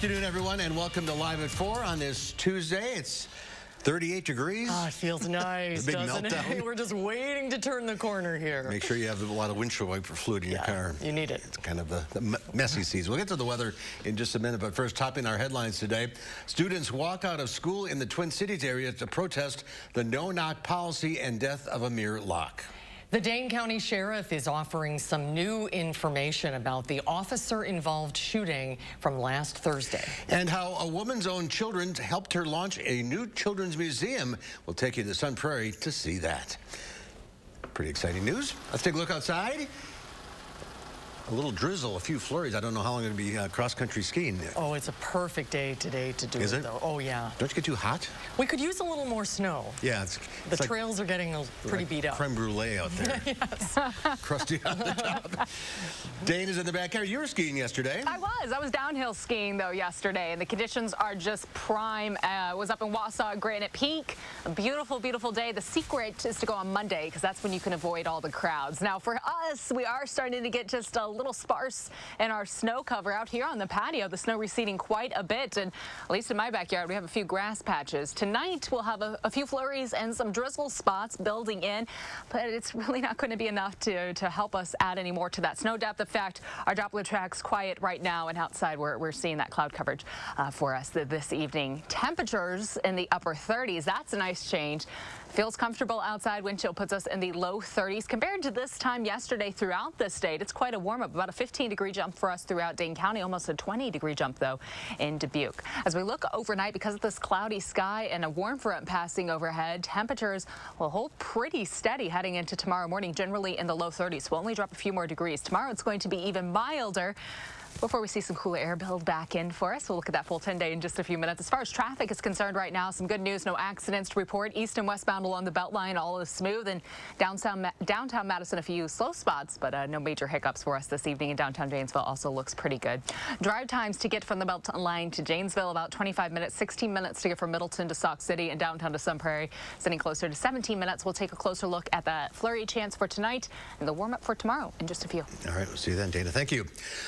afternoon, everyone, and welcome to Live at 4 on this Tuesday. It's 38 degrees. Oh, it feels nice, big doesn't meltdown. it? We're just waiting to turn the corner here. Make sure you have a lot of windshield wiper fluid in your car. You need it. It's kind of the messy season. We'll get to the weather in just a minute, but first, topping our headlines today. Students walk out of school in the Twin Cities area to protest the no-knock policy and death of Amir Locke. The Dane County Sheriff is offering some new information about the officer-involved shooting from last Thursday. And how a woman's own children helped her launch a new children's museum. We'll take you to Sun Prairie to see that. Pretty exciting news. Let's take a look outside. A little drizzle, a few flurries. I don't know how long I'm going to be cross-country skiing. Oh, it's a perfect day today to do it, though. Oh, yeah. Don't you get too hot? We could use a little more snow. Yeah. The trails are getting pretty beat up. Creme brulee out there. Yes. Crusty on the top. Dane is in the backyard. You were skiing yesterday. I was downhill skiing, though, yesterday, and the conditions are just prime. I was up in Wausau at Granite Peak. A beautiful, beautiful day. The secret is to go on Monday, because that's when you can avoid all the crowds. Now, for us, we are starting to get just a little sparse in our snow cover out here on the patio. The snow receding quite a bit, and at least in my backyard we have a few grass patches. Tonight we'll have a few flurries and some drizzle spots building in, but it's really not going to be enough to help us add any more to that snow depth. In fact, our Doppler track's quiet right now, and outside we're seeing that cloud coverage for us this evening. Temperatures in the upper 30s. That's a nice change. Feels comfortable outside. Wind chill puts us in the low 30s. Compared to this time yesterday throughout the state, it's quite a warm-up. About a 15-degree jump for us throughout Dane County. Almost a 20-degree jump, though, in Dubuque. As we look overnight, because of this cloudy sky and a warm front passing overhead, temperatures will hold pretty steady heading into tomorrow morning, generally in the low 30s. We'll only drop a few more degrees. Tomorrow it's going to be even milder before we see some cooler air build back in for us. We'll look at that full 10-day in just a few minutes. As far as traffic is concerned right now, some good news. No accidents to report. East and westbound along the Beltline, all is smooth. And downtown Madison, a few slow spots, but no major hiccups for us this evening. And downtown Janesville also looks pretty good. Drive times to get from the Beltline to Janesville, about 25 minutes, 16 minutes to get from Middleton to Sauk City, and downtown to Sun Prairie, sitting closer to 17 minutes. We'll take a closer look at that flurry chance for tonight and the warm-up for tomorrow in just a few. All right, we'll see you then, Dana. Thank you.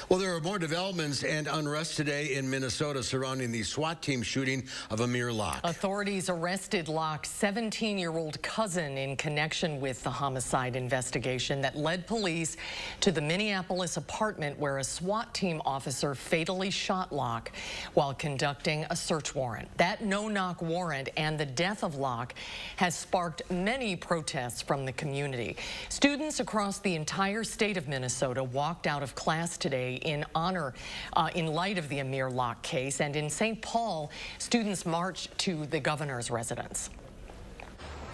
Well, there are more developments and unrest today in Minnesota surrounding the SWAT team shooting of Amir Locke. Authorities arrested Locke's 17-year-old cousin in connection with the homicide investigation that led police to the Minneapolis apartment where a SWAT team officer fatally shot Locke while conducting a search warrant. That no-knock warrant and the death of Locke has sparked many protests from the community. Students across the entire state of Minnesota walked out of class today in light of the Amir Locke case, and in St. Paul, students marched to the governor's residence.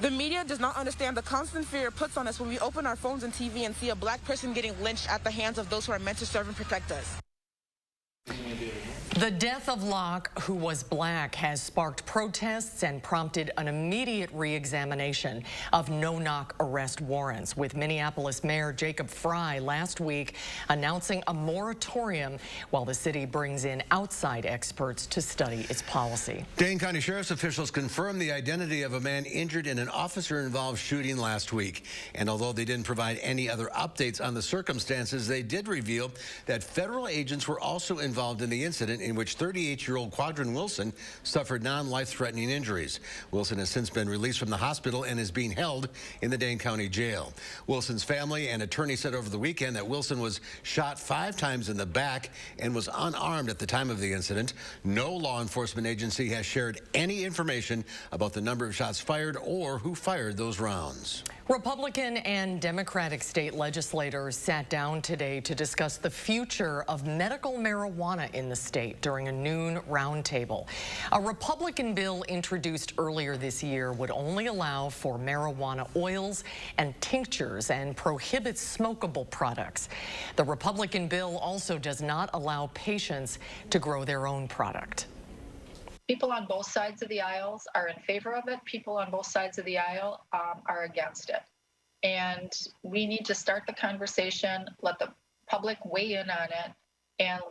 The media does not understand the constant fear it puts on us when we open our phones and TV and see a black person getting lynched at the hands of those who are meant to serve and protect us. The death of Locke, who was black, has sparked protests and prompted an immediate re-examination of no-knock arrest warrants, with Minneapolis Mayor Jacob Frey last week announcing a moratorium while the city brings in outside experts to study its policy. Dane County Sheriff's officials confirmed the identity of a man injured in an officer-involved shooting last week. And although they didn't provide any other updates on the circumstances, they did reveal that federal agents were also involved in the incident, in which 38-year-old Quadrin Wilson suffered non-life-threatening injuries. Wilson has since been released from the hospital and is being held in the Dane County Jail. Wilson's family and attorney said over the weekend that Wilson was shot 5 times in the back and was unarmed at the time of the incident. No law enforcement agency has shared any information about the number of shots fired or who fired those rounds. Republican and Democratic state legislators sat down today to discuss the future of medical marijuana in the state during a noon roundtable. A Republican bill introduced earlier this year would only allow for marijuana oils and tinctures and prohibits smokable products. The Republican bill also does not allow patients to grow their own product. People on both sides of the aisles are in favor of it. People on both sides of the aisle are against it. And we need to start the conversation, let the public weigh in on it, and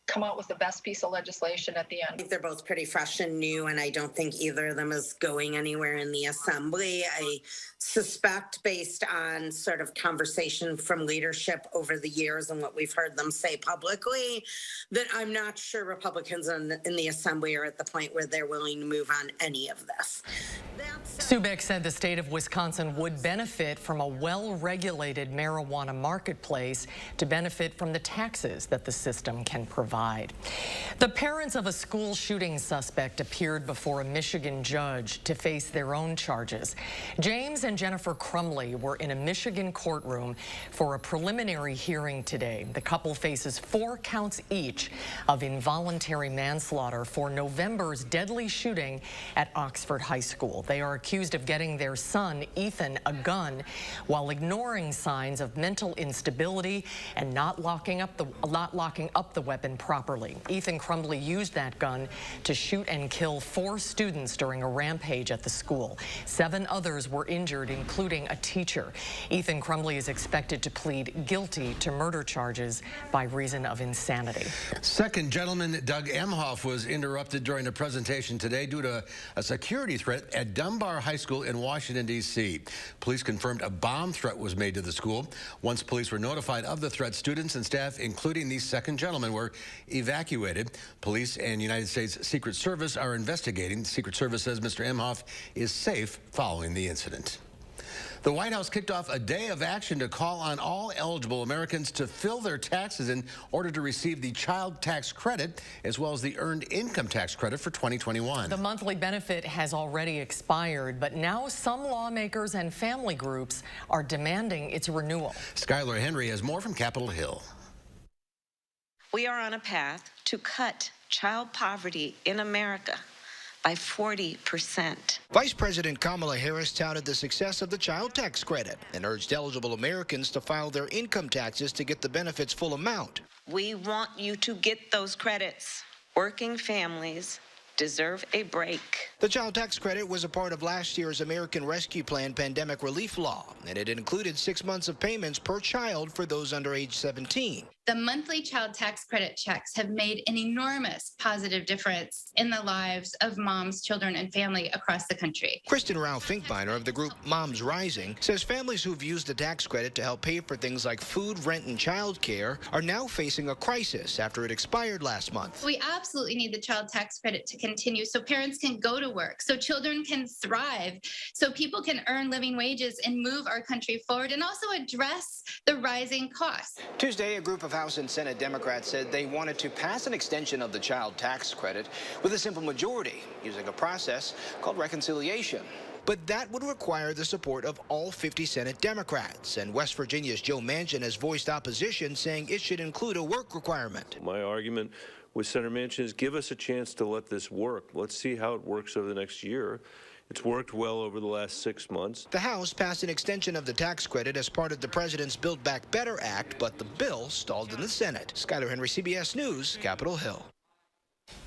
come out with the best piece of legislation at the end. I think they're both pretty fresh and new, and I don't think either of them is going anywhere in the assembly. I suspect, based on sort of conversation from leadership over the years and what we've heard them say publicly, that I'm not sure Republicans in the assembly are at the point where they're willing to move on any of this. Subeck said the state of Wisconsin would benefit from a well-regulated marijuana marketplace to benefit from the taxes that the system can provide. The parents of a school shooting suspect appeared before a Michigan judge to face their own charges. James and Jennifer Crumley were in a Michigan courtroom for a preliminary hearing today. The couple faces 4 counts each of involuntary manslaughter for November's deadly shooting at Oxford High School. They are accused of getting their son, Ethan, a gun while ignoring signs of mental instability and not locking up the weapon properly. Ethan Crumley used that gun to shoot and kill 4 students during a rampage at the school. 7 others were injured, including a teacher. Ethan Crumley is expected to plead guilty to murder charges by reason of insanity. Second gentleman Doug Emhoff was interrupted during a presentation today due to a security threat at Dunbar High School in Washington, D.C. Police confirmed a bomb threat was made to the school. Once police were notified of the threat, students and staff, including the second gentleman, were evacuated. Police and United States Secret Service are investigating. The Secret Service says Mr. Emhoff is safe following the incident. The White House kicked off a day of action to call on all eligible Americans to fill their taxes in order to receive the child tax credit as well as the earned income tax credit for 2021. The monthly benefit has already expired, but now some lawmakers and family groups are demanding its renewal. Skylar Henry has more from Capitol Hill. We are on a path to cut child poverty in America by 40%. Vice President Kamala Harris touted the success of the child tax credit and urged eligible Americans to file their income taxes to get the benefit's full amount. We want you to get those credits. Working families deserve a break. The child tax credit was a part of last year's American Rescue Plan pandemic relief law, and it included 6 months of payments per child for those under age 17. The monthly child tax credit checks have made an enormous positive difference in the lives of moms, children, and family across the country. Kristen Rao-Finkbeiner of the group Moms Rising says families who've used the tax credit to help pay for things like food, rent, and child care are now facing a crisis after it expired last month. We absolutely need the child tax credit to continue so parents can go to work, so children can thrive, so people can earn living wages and move our country forward, and also address the rising costs. Tuesday, a group of House and Senate Democrats said they wanted to pass an extension of the child tax credit with a simple majority using a process called reconciliation. But that would require the support of all 50 Senate Democrats, and West Virginia's Joe Manchin has voiced opposition, saying it should include a work requirement. My argument with Senator Manchin is give us a chance to let this work. Let's see how it works over the next year. It's worked well over the last 6 months. The House passed an extension of the tax credit as part of the president's Build Back Better Act, but the bill stalled in the Senate. Skylar Henry, CBS News, Capitol Hill.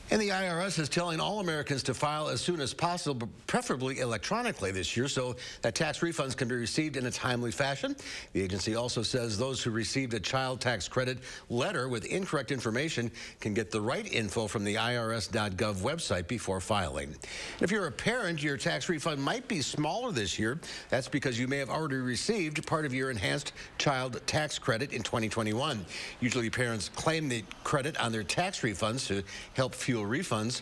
And the IRS is telling all Americans to file as soon as possible, preferably electronically this year, so that tax refunds can be received in a timely fashion. The agency also says those who received a child tax credit letter with incorrect information can get the right info from the IRS.gov website before filing. And if you're a parent, your tax refund might be smaller this year. That's because you may have already received part of your enhanced child tax credit in 2021. Usually parents claim the credit on their tax refunds to help fuel refunds,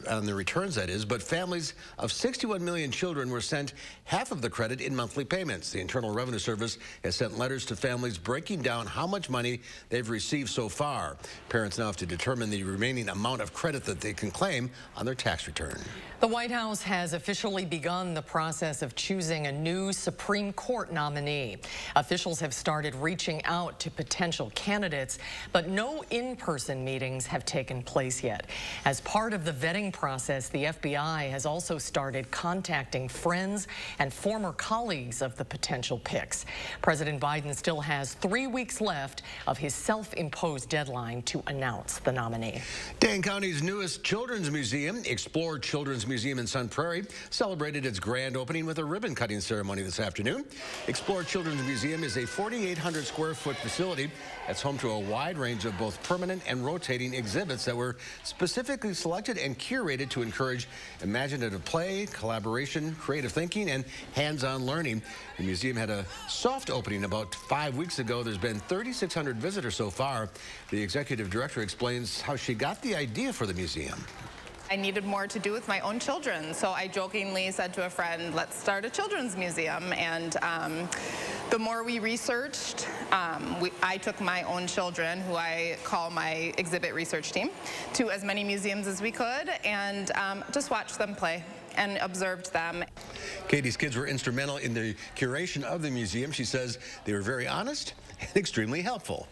on the returns that is, but families of 61 million children were sent half of the credit in monthly payments. The Internal Revenue Service has sent letters to families breaking down how much money they've received so far. Parents now have to determine the remaining amount of credit that they can claim on their tax return. The White House has officially begun the process of choosing a new Supreme Court nominee. Officials have started reaching out to potential candidates, but no in-person meetings have taken place yet. As part of the vetting process, the FBI has also started contacting friends and former colleagues of the potential picks. President Biden still has 3 weeks left of his self-imposed deadline to announce the nominee. Dane County's newest children's museum, Explore Children's Museum in Sun Prairie, celebrated its grand opening with a ribbon-cutting ceremony this afternoon. Explore Children's Museum is a 4,800 square foot facility that's home to a wide range of both permanent and rotating exhibits that were specifically selected and curated to encourage imaginative play, collaboration, creative thinking, and hands-on learning. The museum had a soft opening about 5 weeks ago. There's been 3,600 visitors so far. The executive director explains how she got the idea for the museum. I needed more to do with my own children, so I jokingly said to a friend, let's start a children's museum. And the more we researched, I took my own children, who I call my exhibit research team, to as many museums as we could, and just watched them play and observed them. Katie's kids were instrumental in the curation of the museum. She says they were very honest and extremely helpful.